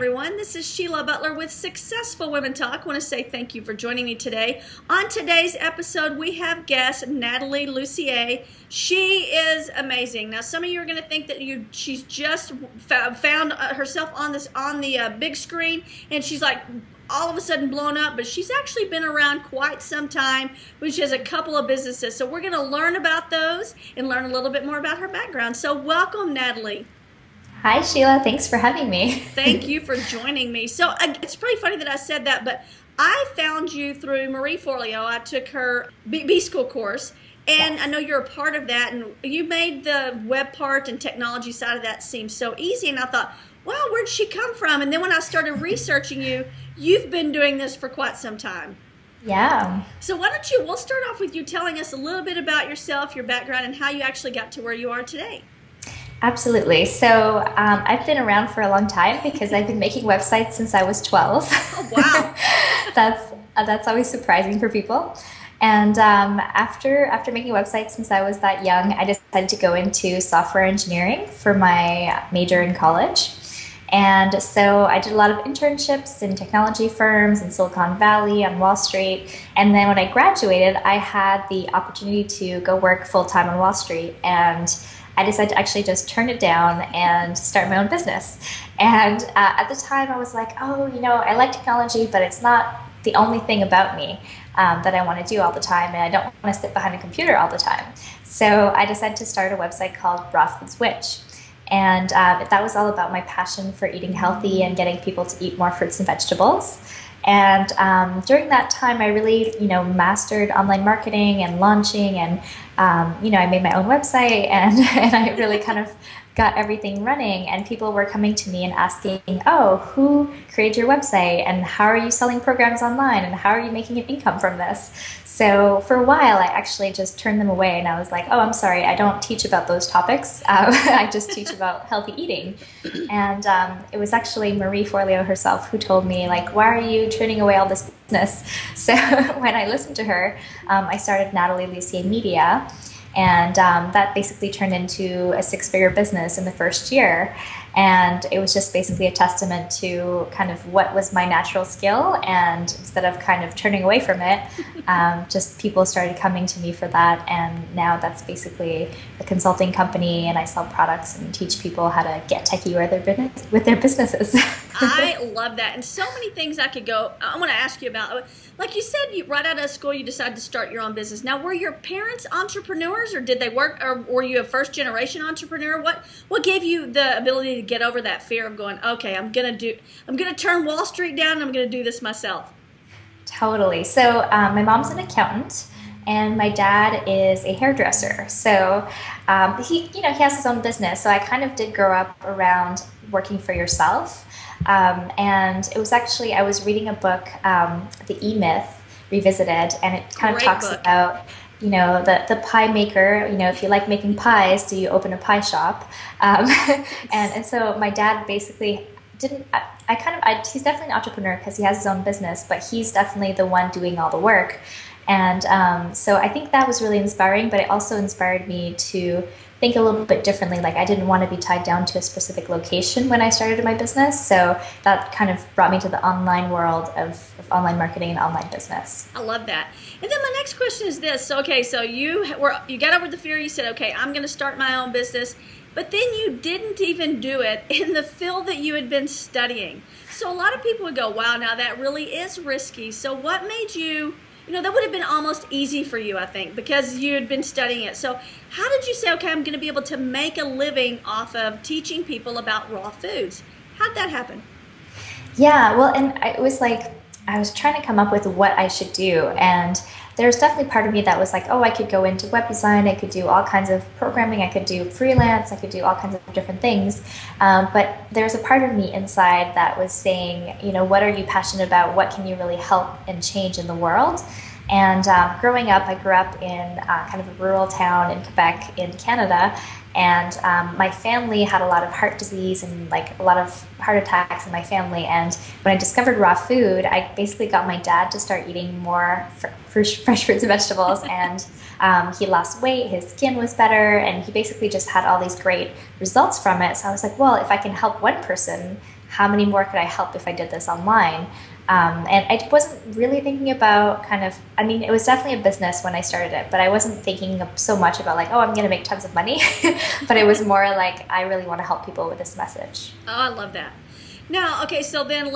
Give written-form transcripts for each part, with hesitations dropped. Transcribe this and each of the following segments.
everyone. This is Sheila Butler with Successful Women Talk. I want to say thank you for joining me today. On today's episode, we have guest Nathalie Lussier. She is amazing. Now, some of you are going to think that she's just found herself on the big screen, and she's like all of a sudden blown up, but she's actually been around quite some time, which has a couple of businesses. So we're going to learn about those and learn a little bit more about her background. So welcome, Nathalie. Hi, Sheila. Thanks for having me. Thank you for joining me. So it's pretty funny that I said that, but I found you through Marie Forleo. I took her B School course, and I know you're a part of that, and you made the web part and technology side of that seem so easy, and I thought, wow, where'd she come from? And then when I started researching you, you've been doing this for quite some time. Yeah. So we'll start off with you telling us a little bit about yourself, your background, and how you actually got to where you are today. Absolutely. So I've been around for a long time because I've been making websites since I was 12. Oh, wow. That's always surprising for people. And after making websites since I was that young, I decided to go into software engineering for my major in college. And so I did a lot of internships in technology firms in Silicon Valley, on Wall Street. And then when I graduated, I had the opportunity to go work full-time on Wall Street. And I decided to actually just turn it down and start my own business. And at the time, I was like, oh, I like technology, but it's not the only thing about me that I want to do all the time, and I don't want to sit behind a computer all the time. So I decided to start a website called Raw Foods Witch. And that was all about my passion for eating healthy and getting people to eat more fruits and vegetables. And during that time, I really, mastered online marketing and launching, and I made my own website, and I really kind of got everything running. And people were coming to me and asking, "Oh, who created your website? And how are you selling programs online? And how are you making an income from this?" So for a while, I actually just turned them away, and I was like, "Oh, I'm sorry, I don't teach about those topics. I just teach about healthy eating." And it was actually Marie Forleo herself who told me, like, "Why are you turning away all this business?" So when I listened to her, I started Nathalie Lussier Media, and that basically turned into a 6-figure business in the first year. And it was just basically a testament to kind of what was my natural skill, and instead of kind of turning away from it, just people started coming to me for that. And now that's basically a consulting company, and I sell products and teach people how to get techie with their businesses. I love that. And so many things I want to ask you about. Like you said, right out of school, you decided to start your own business. Now, were your parents entrepreneurs, or did they work, or were you a first-generation entrepreneur? What gave you the ability to get over that fear of going, okay, I'm gonna turn Wall Street down, and I'm gonna do this myself? Totally. So my mom's an accountant, and my dad is a hairdresser. So he has his own business. So I kind of did grow up around working for yourself. And it was actually, I was reading a book, The E-Myth Revisited, and it kind of talks about, the pie maker. If you like making pies, do you open a pie shop? And so my dad basically didn't, he's definitely an entrepreneur because he has his own business, but he's definitely the one doing all the work. And so I think that was really inspiring, but it also inspired me to think a little bit differently. Like, I didn't want to be tied down to a specific location when I started my business. So that kind of brought me to the online world of online marketing and online business. I love that. And then my next question is this. So, okay, so you got over the fear. You said, okay, I'm going to start my own business. But then you didn't even do it in the field that you had been studying. So a lot of people would go, wow, now that really is risky. So what made you, that would have been almost easy for you, I think, because you had been studying it. So how did you say, okay, I'm going to be able to make a living off of teaching people about raw foods? How did that happen? Yeah, well, and it was like, I was trying to come up with what I should do. And there's definitely part of me that was like, oh, I could go into web design, I could do all kinds of programming, I could do freelance, I could do all kinds of different things. But there's a part of me inside that was saying, what are you passionate about? What can you really help and change in the world? And growing up, I grew up in kind of a rural town in Quebec in Canada. And my family had a lot of heart disease and like a lot of heart attacks in my family. And when I discovered raw food, I basically got my dad to start eating more fresh fruits and vegetables. And he lost weight, his skin was better, and he basically just had all these great results from it. So I was like, well, if I can help one person how many more could I help if I did this online? And I wasn't really thinking about I mean, it was definitely a business when I started it, but I wasn't thinking so much about like, oh, I'm going to make tons of money. But it was more like, I really want to help people with this message. Oh, I love that. Now, okay, so then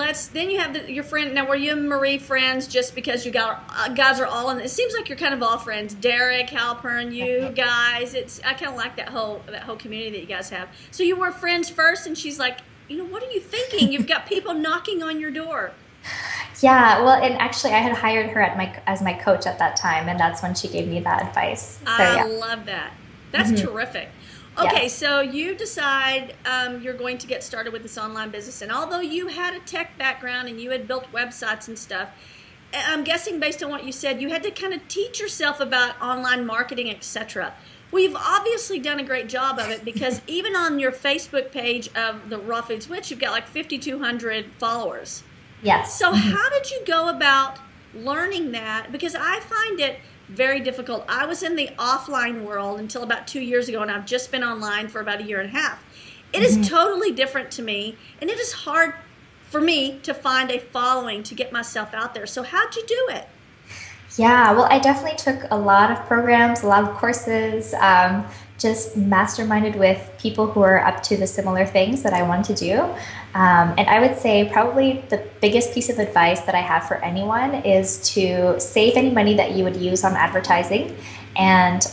you have your friend. Now, were you and Marie friends just because you guys are all in? It seems like you're kind of all friends. Derek, Halpern, you guys. I kind of like that whole community that you guys have. So you were friends first, and she's like, what are you thinking? You've got people knocking on your door. Yeah, well, and actually, I had hired her as my coach at that time, and that's when she gave me that advice. So, I love that. That's terrific. Okay, Yes. so you decide you're going to get started with this online business, and although you had a tech background and you had built websites and stuff, I'm guessing based on what you said, you had to kind of teach yourself about online marketing, etc. Well, you've obviously done a great job of it, because even on your Facebook page of the Raw Food Switch, you've got like 5,200 followers. Yes. So how did you go about learning that? Because I find it very difficult. I was in the offline world until about 2 years ago, and I've just been online for about a year and a half. It is totally different to me, and it is hard for me to find a following to get myself out there. So how'd you do it? Yeah, well, I definitely took a lot of programs, a lot of courses, just masterminded with people who are up to the similar things that I want to do. And I would say probably the biggest piece of advice that I have for anyone is to save any money that you would use on advertising, and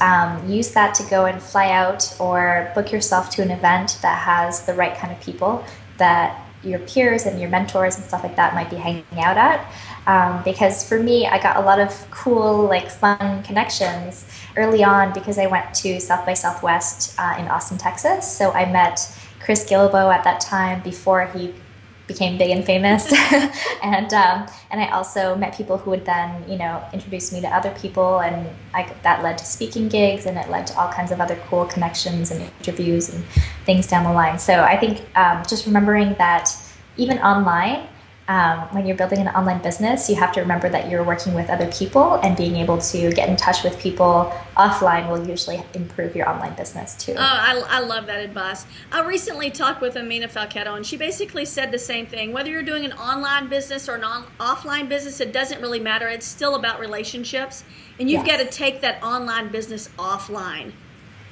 use that to go and fly out or book yourself to an event that has the right kind of people that your peers and your mentors and stuff like that might be hanging out at. Because for me, I got a lot of cool, like fun connections early on because I went to South by Southwest in Austin, Texas. So I met Chris Gillibo at that time before he became big and famous. and I also met people who would then, introduce me to other people, and that led to speaking gigs, and it led to all kinds of other cool connections and interviews and things down the line. So I think just remembering that even online, when you're building an online business, you have to remember that you're working with other people, and being able to get in touch with people offline will usually improve your online business too. Oh, I love that advice. I recently talked with Amina Falchetto, and she basically said the same thing. Whether you're doing an online business or an offline business, it doesn't really matter. It's still about relationships, and you've got to take that online business offline.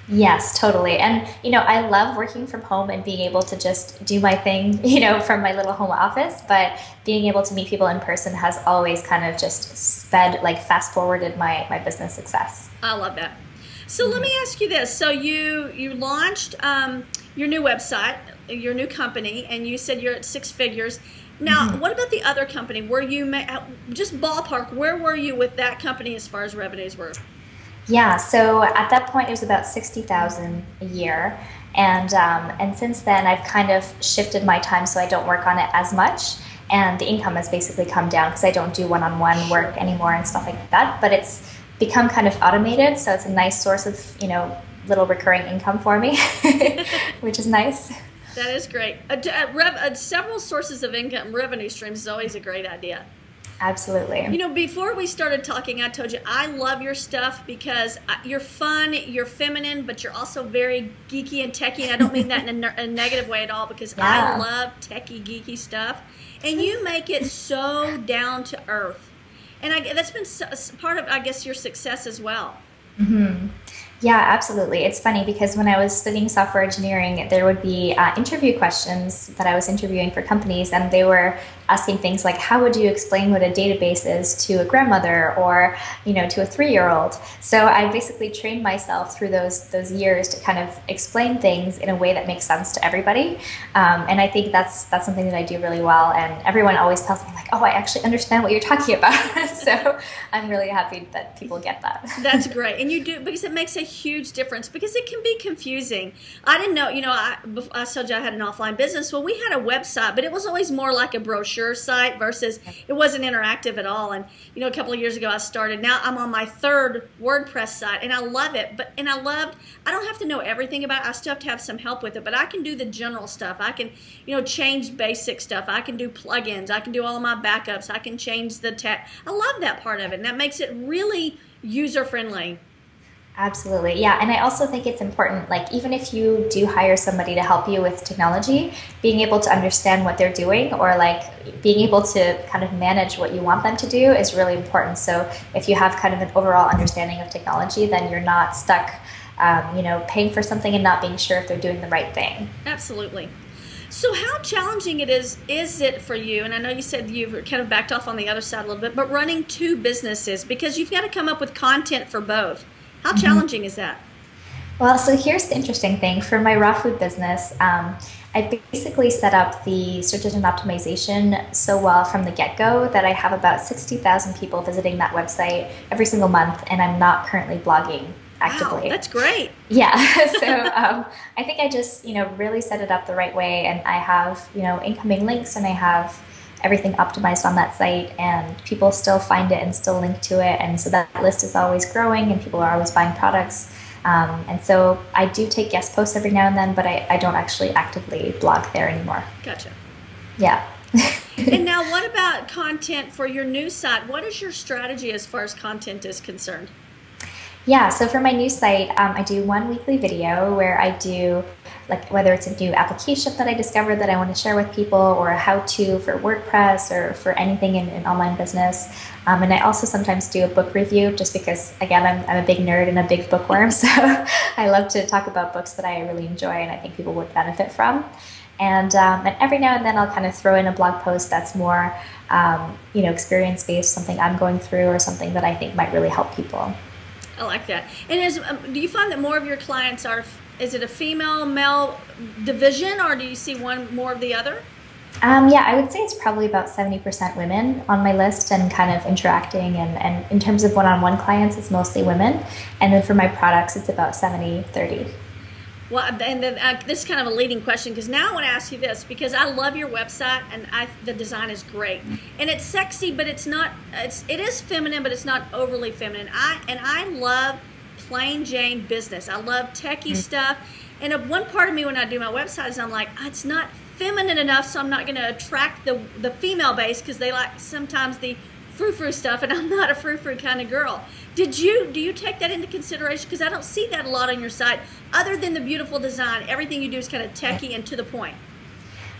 Yes, totally. And, I love working from home and being able to just do my thing, from my little home office, but being able to meet people in person has always kind of just fast forwarded my business success. I love that. So let me ask you this. So you launched your new website, your new company, and you said you're at 6 figures. Now, what about the other company? Were you, just ballpark, where were you with that company as far as revenues were? Yeah, so at that point it was about 60,000 a year, and since then I've kind of shifted my time so I don't work on it as much, and the income has basically come down because I don't do one-on-one work anymore and stuff like that. But it's become kind of automated, so it's a nice source of little recurring income for me, which is nice. That is great. Several sources of income, revenue streams is always a great idea. Absolutely. Before we started talking, I told you I love your stuff because you're fun, you're feminine, but you're also very geeky and techie. And I don't mean that in a negative way at all, because I love techie, geeky stuff. And you make it so down to earth. And that's been part of, I guess, your success as well. Mm-hmm. Yeah, absolutely. It's funny because when I was studying software engineering, there would be interview questions that I was interviewing for companies, and they were asking things like, how would you explain what a database is to a grandmother or, to a 3-year-old? So I basically trained myself through those years to kind of explain things in a way that makes sense to everybody. And I think that's something that I do really well. And everyone always tells me like, oh, I actually understand what you're talking about. So I'm really happy that people get that. That's great. And you do, because it makes a huge difference, because it can be confusing. I didn't know, I told you I had an offline business. Well, we had a website, but it was always more like a brochure site versus it wasn't interactive at all. And, a couple of years ago I started. Now I'm on my 3rd WordPress site, and I love it. I don't have to know everything about it. I still have to have some help with it, but I can do the general stuff. I can, change basic stuff. I can do plugins. I can do all of my backups. I can change the tech. I love that part of it, and that makes it really user-friendly. Absolutely. Yeah. And I also think it's important, like, even if you do hire somebody to help you with technology, being able to understand what they're doing or like being able to kind of manage what you want them to do is really important. So if you have kind of an overall understanding of technology, then you're not stuck, paying for something and not being sure if they're doing the right thing. Absolutely. So how challenging is it for you? And I know you said you've kind of backed off on the other side a little bit, but running two businesses because you've got to come up with content for both. How challenging is that? Well, so here's the interesting thing. For my raw food business, I basically set up the search engine optimization so well from the get-go that I have about 60,000 people visiting that website every single month, and I'm not currently blogging Wow, actively. that's great. Yeah, so I think I just, really set it up the right way, and I have, incoming links, and I have everything optimized on that site, and people still find it and still link to it, and so that list is always growing, and people are always buying products. And so I do take guest posts every now and then, but I don't actually actively blog there anymore. Gotcha. Yeah. And now what about content for your news site? What is your strategy as far as content is concerned? Yeah, so for my news site, I do one weekly video where I do, like, whether it's a new application that I discovered that I want to share with people or a how-to for WordPress or for anything in online business. And I also sometimes do a book review just because, again, I'm a big nerd and a big bookworm, so I love to talk about books that I really enjoy and I think people would benefit from. And every now and then I'll kind of throw in a blog post that's more, experience-based, something I'm going through or something that I think might really help people. I like that. And do you find that more of your clients is it a female, male division, or do you see one more of the other? Yeah, I would say it's probably about 70% women on my list and kind of interacting. And in terms of one-on-one clients, it's mostly women. And then for my products, it's about 70-30. Well, and then this is kind of a leading question because now I want to ask you this because I love your website and the design is great and it's sexy, but it is feminine, but it's not overly feminine. I love plain Jane business. I love techie stuff, and one part of me when I do my website is I'm like, it's not feminine enough, so I'm not going to attract the female base because they like sometimes the frou-frou stuff, and I'm not a frou-frou kind of girl. Do you take that into consideration? Because I don't see that a lot on your site, other than the beautiful design. Everything you do is kind of techie and to the point.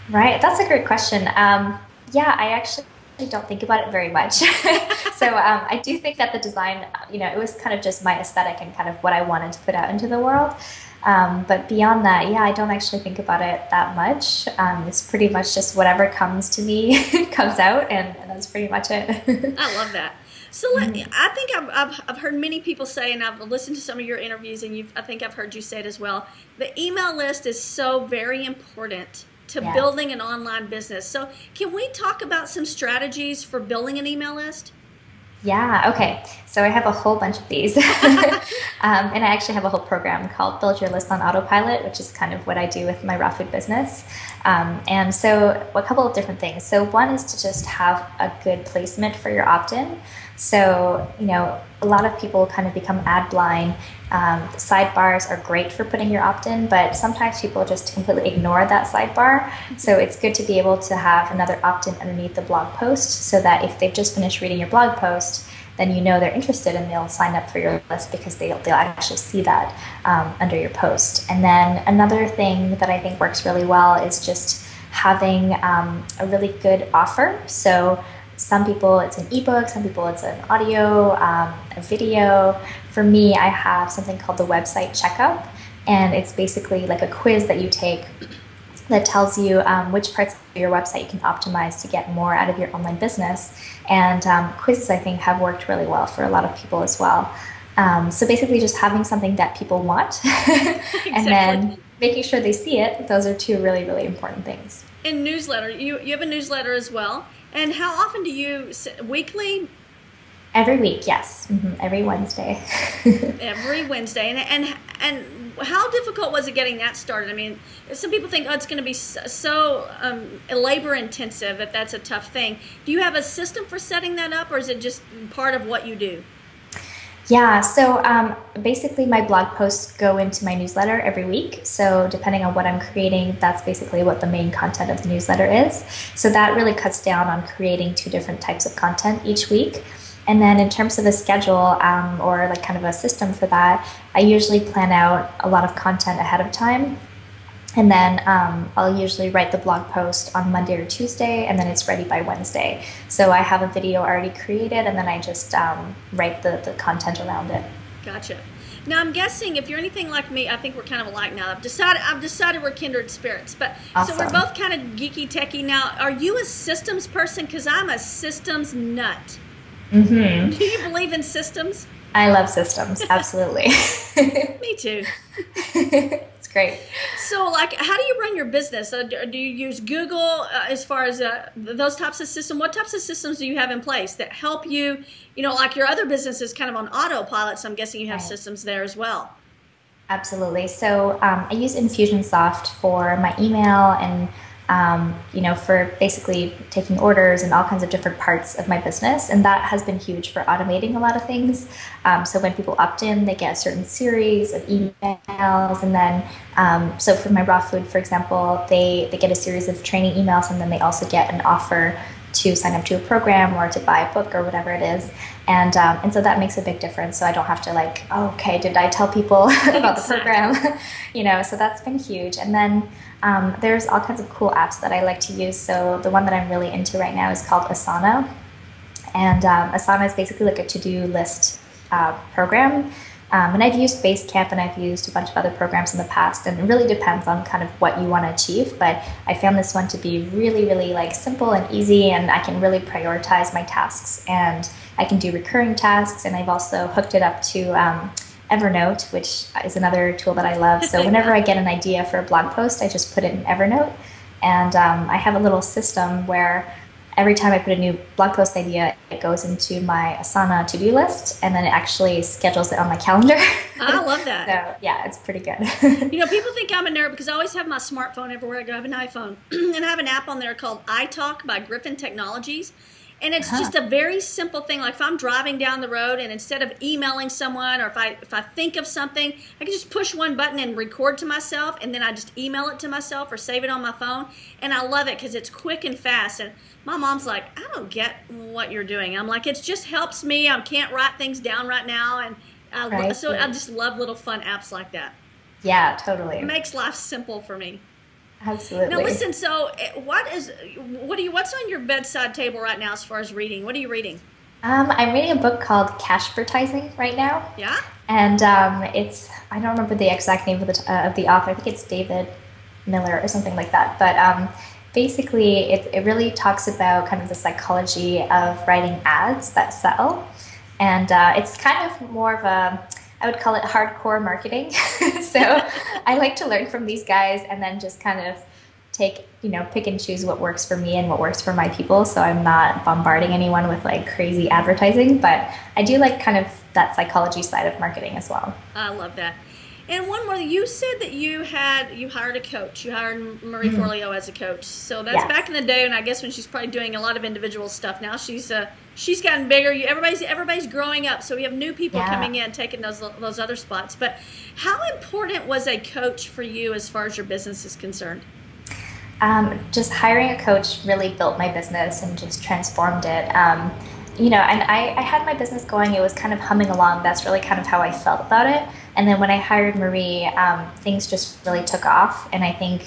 Right, that's a great question. Yeah, I actually don't think about it very much. So I do think that the design, it was kind of just my aesthetic and kind of what I wanted to put out into the world. But beyond that, yeah, I don't actually think about it that much. It's pretty much just whatever comes to me comes out, and that's pretty much it. I love that. So I think I've heard many people say, and I've listened to some of your interviews, and I think I've heard you say it as well. The email list is so very important to building an online business. So can we talk about some strategies for building an email list? Yeah, okay. So I have a whole bunch of these. And I actually have a whole program called Build Your List on Autopilot, which is kind of what I do with my raw food business. And so a couple of different things. So one is to just have a good placement for your opt-in. So, a lot of people kind of become ad blind. Sidebars are great for putting your opt-in, but sometimes people just completely ignore that sidebar. So it's good to be able to have another opt-in underneath the blog post so that if they've just finished reading your blog post, then they're interested and they'll sign up for your list because they'll actually see that under your post. And then another thing that I think works really well is just having a really good offer. So some people it's an ebook, some people it's an audio, a video. For me, I have something called the website checkup, and it's basically like a quiz that you take that tells you which parts of your website you can optimize to get more out of your online business. And quizzes, I think, have worked really well for a lot of people as well. So basically just having something that people want and then making sure they see it. Those are two really, really important things. And newsletter. You have a newsletter as well. And how often do you, weekly? Every week, yes. Every Wednesday. Every Wednesday. And how difficult was it getting that started? I mean, some people think, it's going to be so labor intensive that's a tough thing. Do you have a system for setting that up, or is it just part of what you do? Yeah, so basically my blog posts go into my newsletter every week. So depending on what I'm creating, that's basically what the main content of the newsletter is. So that really cuts down on creating two different types of content each week. And then in terms of a schedule or like kind of a system for that, I usually plan out a lot of content ahead of time. And then I'll usually write the blog post on Monday or Tuesday, and then it's ready by Wednesday. So I have a video already created, and then I just write the content around it. Gotcha. Now I'm guessing if you're anything like me, I think we're kind of alike now. I've decided we're kindred spirits. But Awesome. So we're both kind of geeky techie now. Are you a systems person? Because I'm a systems nut. Mm-hmm. Do you believe in systems? I love systems, absolutely. Me too. It's great. So, like, how do you run your business? Do you use Google as far as those types of systems? What types of systems do you have in place that help you? You know, like your other business is kind of on autopilot, so I'm guessing you have Right. systems there as well. Absolutely. So I use Infusionsoft for my email and for basically taking orders and all kinds of different parts of my business. And that has been huge for automating a lot of things. So when people opt in, they get a certain series of emails. And then, so for my raw food, for example, they get a series of training emails, and then they also get an offer to sign up to a program or to buy a book or whatever it is. And so that makes a big difference. So I don't have to like, oh, okay, did I tell people about the program? So that's been huge. And then there's all kinds of cool apps that I like to use. So the one that I'm really into right now is called Asana. And Asana is basically like a to-do list program. And I've used Basecamp, and I've used a bunch of other programs in the past, and it really depends on kind of what you want to achieve. But I found this one to be really, really like simple and easy, and I can really prioritize my tasks, and I can do recurring tasks. And I've also hooked it up to Evernote, which is another tool that I love. So whenever I get an idea for a blog post, I just put it in Evernote, and I have a little system where every time I put a new blog post idea, it goes into my Asana to-do list, and then it actually schedules it on my calendar. I love that. So yeah, it's pretty good. People think I'm a nerd because I always have my smartphone everywhere I go. I have an iPhone, and I have an app on there called iTalk by Griffin Technologies. And it's just a very simple thing. Like if I'm driving down the road, and instead of emailing someone, or if I think of something, I can just push one button and record to myself, and then I just email it to myself or save it on my phone. And I love it because it's quick and fast. And my mom's like, I don't get what you're doing. I'm like, it just helps me. I can't write things down right now. And I just love little fun apps like that. Yeah, totally. It makes life simple for me. Absolutely. Now listen, so what's on your bedside table right now as far as reading? What are you reading? I'm reading a book called Cashvertising right now. Yeah? And I don't remember the exact name of the author. I think it's David Miller or something like that. But basically, it really talks about kind of the psychology of writing ads that sell. And it's kind of more of I would call it hardcore marketing. So I like to learn from these guys, and then just kind of pick and choose what works for me and what works for my people. So I'm not bombarding anyone with like crazy advertising, but I do like kind of that psychology side of marketing as well. I love that. And one more, you said that you hired a coach. You hired Marie Forleo as a coach. So that's back in the day, and I guess when she's probably doing a lot of individual stuff now. She's gotten bigger. Everybody's growing up, so we have new people coming in, taking those other spots. But how important was a coach for you as far as your business is concerned? Just hiring a coach really built my business and just transformed it. And I had my business going. It was kind of humming along. That's really kind of how I felt about it. And then when I hired Marie, things just really took off. And I think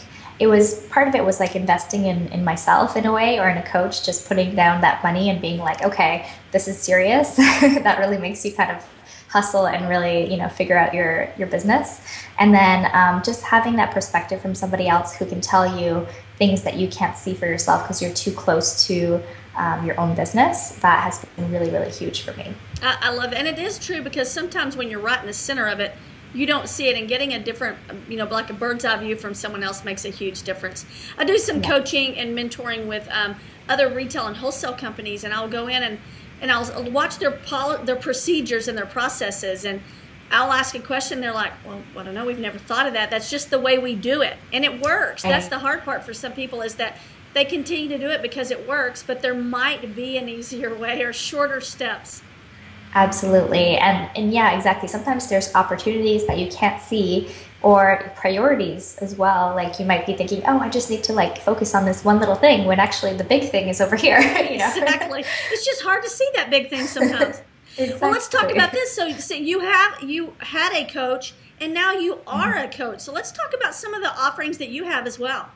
part of it was like investing in myself in a way, or in a coach, just putting down that money and being like, okay, this is serious. That really makes you kind of hustle and really, figure out your business. And then just having that perspective from somebody else who can tell you things that you can't see for yourself because you're too close to your own business, that has been really, really huge for me. I love it. And it is true, because sometimes when you're right in the center of it, you don't see it, and getting a different, like a bird's eye view from someone else makes a huge difference. I do some coaching and mentoring with other retail and wholesale companies, and I'll go in and I'll watch their procedures and their processes, and I'll ask a question. They're like, well, I don't know. We've never thought of that. That's just the way we do it. And it works. Right. That's the hard part for some people, is that they continue to do it because it works, but there might be an easier way or shorter steps. Absolutely. And yeah, exactly. Sometimes there's opportunities that you can't see, or priorities as well. Like you might be thinking, oh, I just need to like focus on this one little thing when actually the big thing is over here. Exactly. It's just hard to see that big thing sometimes. Exactly. Well, let's talk about this. So you had a coach and now you are a coach. So let's talk about some of the offerings that you have as well.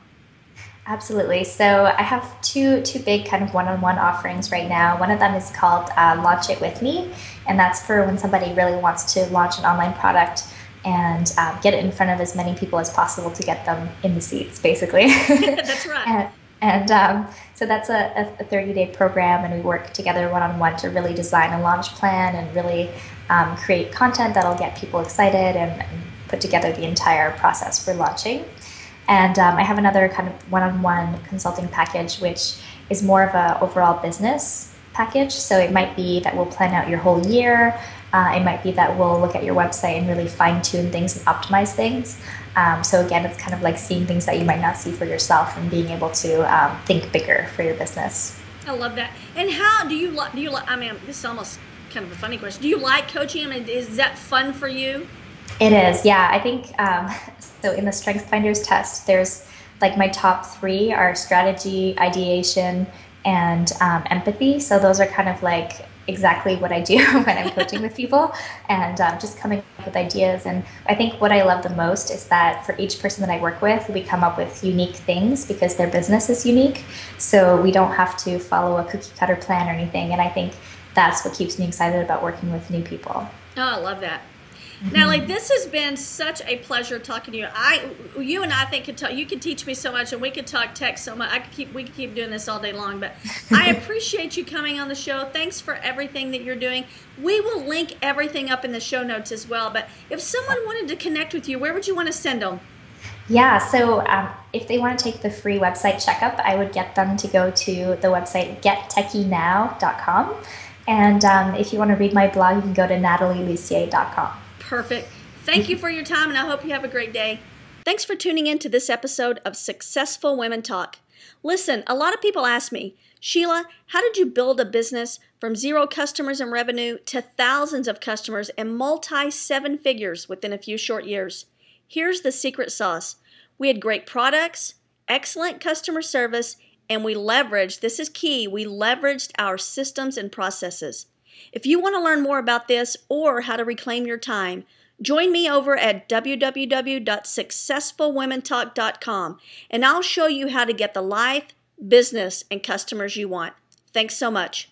Absolutely. So I have two big kind of one-on-one offerings right now. One of them is called Launch It With Me, and that's for when somebody really wants to launch an online product and get it in front of as many people as possible to get them in the seats, basically. That's right. So that's a 30-day program, and we work together one-on-one to really design a launch plan and really create content that'll get people excited and put together the entire process for launching. And I have another kind of one-on-one consulting package, which is more of a overall business package. So it might be that we'll plan out your whole year. It might be that we'll look at your website and really fine-tune things and optimize things. So again, it's kind of like seeing things that you might not see for yourself and being able to think bigger for your business. I love that. And how do you like? I mean, this is almost kind of a funny question. Do you like coaching? I mean, is that fun for you? It is, yeah. I think so. In the Strengths Finders test, there's like my top 3 are strategy, ideation, and empathy. So those are kind of like exactly what I do when I'm coaching with people, and just coming up with ideas. And I think what I love the most is that for each person that I work with, we come up with unique things because their business is unique. So we don't have to follow a cookie cutter plan or anything. And I think that's what keeps me excited about working with new people. Oh, I love that. Natalie, this has been such a pleasure talking to you. You and I think could talk. You could teach me so much, and we could talk tech so much. We could keep doing this all day long. But I appreciate you coming on the show. Thanks for everything that you're doing. We will link everything up in the show notes as well. But if someone wanted to connect with you, where would you want to send them? Yeah, so if they want to take the free website checkup, I would get them to go to the website gettechynow.com. And if you want to read my blog, you can go to nathalielussier.com. Perfect. Thank you for your time, and I hope you have a great day. Thanks for tuning in to this episode of Successful Women Talk. Listen, a lot of people ask me, Sheila, how did you build a business from 0 customers in revenue to thousands of customers and multi-7 figures within a few short years? Here's the secret sauce. We had great products, excellent customer service, and we leveraged, this is key, we leveraged our systems and processes. If you want to learn more about this or how to reclaim your time, join me over at www.successfulwomentalk.com, and I'll show you how to get the life, business, and customers you want. Thanks so much.